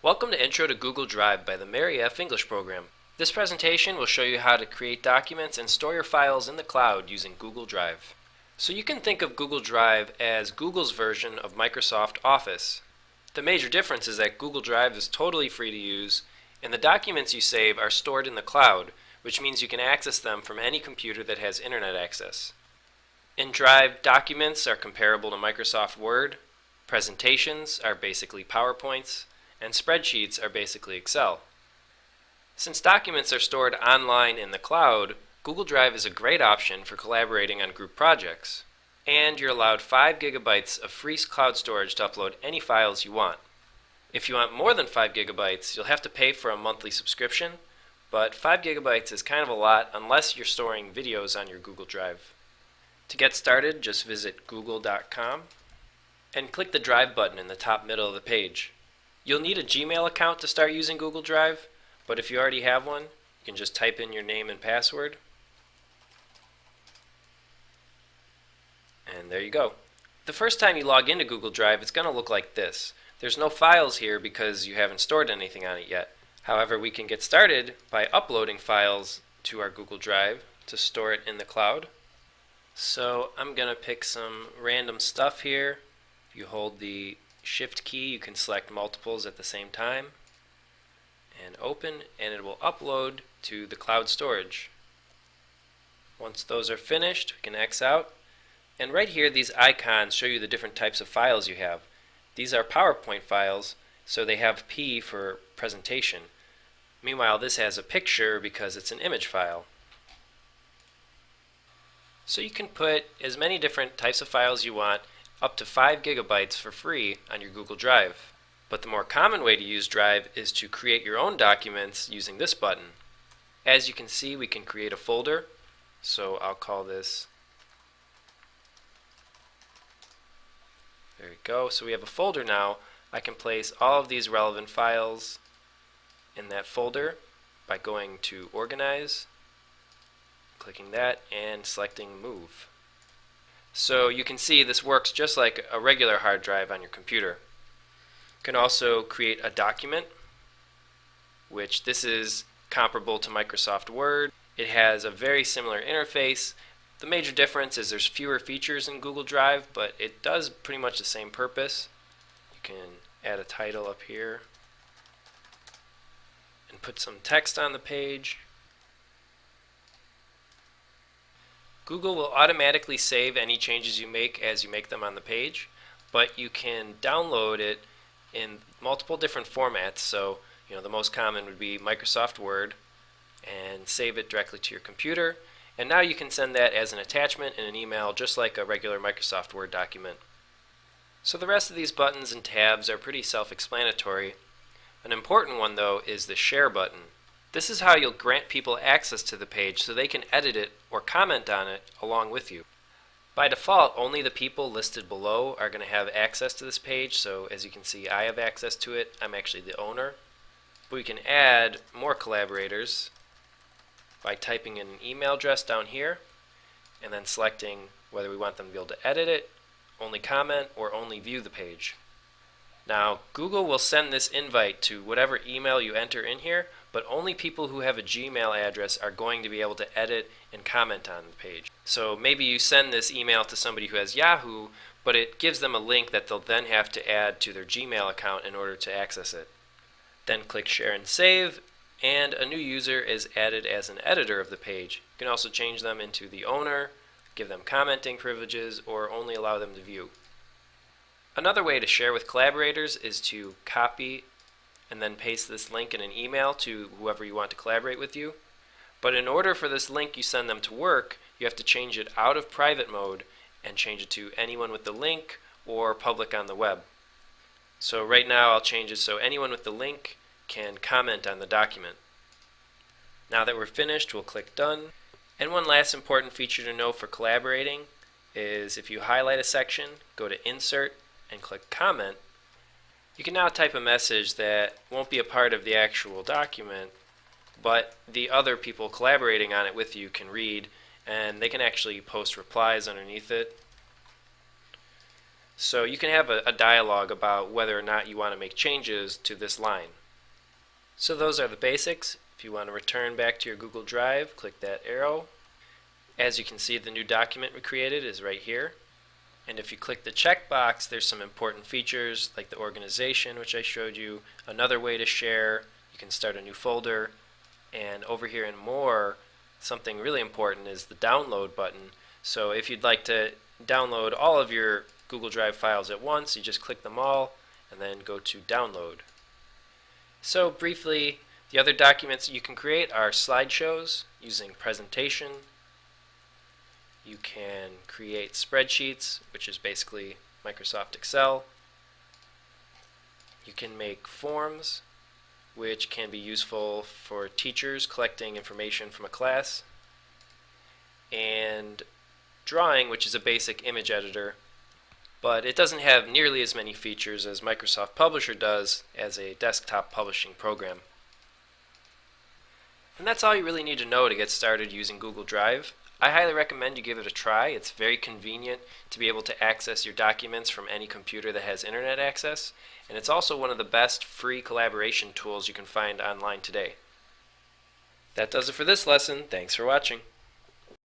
Welcome to Intro to Google Drive by the Mary F. English Program. This presentation will show you how to create documents and store your files in the cloud using Google Drive. So you can think of Google Drive as Google's version of Microsoft Office. The major difference is that Google Drive is totally free to use, and the documents you save are stored in the cloud, which means you can access them from any computer that has internet access. In Drive, documents are comparable to Microsoft Word, presentations are basically PowerPoints, and spreadsheets are basically Excel. Since documents are stored online in the cloud, Google Drive is a great option for collaborating on group projects. And you're allowed 5 gigabytes of free cloud storage to upload any files you want. If you want more than 5 gigabytes, you'll have to pay for a monthly subscription, but 5 gigabytes is kind of a lot unless you're storing videos on your Google Drive. To get started, just visit google.com and click the Drive button in the top middle of the page. You'll need a Gmail account to start using Google Drive, but if you already have one, you can just type in your name and password. And there you go. The first time you log into Google Drive, it's going to look like this. There's no files here because you haven't stored anything on it yet. However, we can get started by uploading files to our Google Drive to store it in the cloud. So I'm going to pick some random stuff here. If you hold the Shift key, you can select multiples at the same time and open, and it will upload to the cloud storage. Once those are finished, we can X out, and right here these icons show you the different types of files you have. These are PowerPoint files, so they have P for presentation. Meanwhile, this has a picture because it's an image file. So you can put as many different types of files you want, up to 5 gigabytes for free on your Google Drive. But the more common way to use Drive is to create your own documents using this button. As you can see, we can create a folder. So I'll call this, there we go. So we have a folder now. I can place all of these relevant files in that folder by going to Organize, clicking that, and selecting Move. So you can see this works just like a regular hard drive on your computer. You can also create a document, which this is comparable to Microsoft Word. It has a very similar interface. The major difference is there's fewer features in Google Drive, but it does pretty much the same purpose. You can add a title up here and put some text on the page. Google will automatically save any changes you make as you make them on the page, but you can download it in multiple different formats. So, the most common would be Microsoft Word, and save it directly to your computer. And now you can send that as an attachment in an email, just like a regular Microsoft Word document. So the rest of these buttons and tabs are pretty self-explanatory. An important one, though, is the Share button. This is how you'll grant people access to the page so they can edit it or comment on it along with you. By default, only the people listed below are going to have access to this page, so as you can see, I have access to it. I'm actually the owner. But we can add more collaborators by typing in an email address down here and then selecting whether we want them to be able to edit it, only comment, or only view the page. Now, Google will send this invite to whatever email you enter in here, but only people who have a Gmail address are going to be able to edit and comment on the page. So maybe you send this email to somebody who has Yahoo, but it gives them a link that they'll then have to add to their Gmail account in order to access it. Then click Share and Save, and a new user is added as an editor of the page. You can also change them into the owner, give them commenting privileges, or only allow them to view. Another way to share with collaborators is to copy and then paste this link in an email to whoever you want to collaborate with you. But in order for this link you send them to work, you have to change it out of private mode and change it to anyone with the link or public on the web. So right now I'll change it so anyone with the link can comment on the document. Now that we're finished, we'll click Done. And one last important feature to know for collaborating is if you highlight a section, go to Insert, and click Comment, you can now type a message that won't be a part of the actual document, but the other people collaborating on it with you can read, and they can actually post replies underneath it. So you can have a dialogue about whether or not you want to make changes to this line. So those are the basics. If you want to return back to your Google Drive, click that arrow. As you can see, the new document we created is right here. And if you click the checkbox, there's some important features like the organization, which I showed you, another way to share, you can start a new folder, and over here in More, something really important is the download button. So if you'd like to download all of your Google Drive files at once, you just click them all and then go to download. So briefly, the other documents you can create are slideshows using presentation. You can create spreadsheets, which is basically Microsoft Excel. You can make forms, which can be useful for teachers collecting information from a class. And drawing, which is a basic image editor, but it doesn't have nearly as many features as Microsoft Publisher does as a desktop publishing program. And that's all you really need to know to get started using Google Drive. I highly recommend you give it a try. It's very convenient to be able to access your documents from any computer that has internet access, and it's also one of the best free collaboration tools you can find online today. That does it for this lesson. Thanks for watching.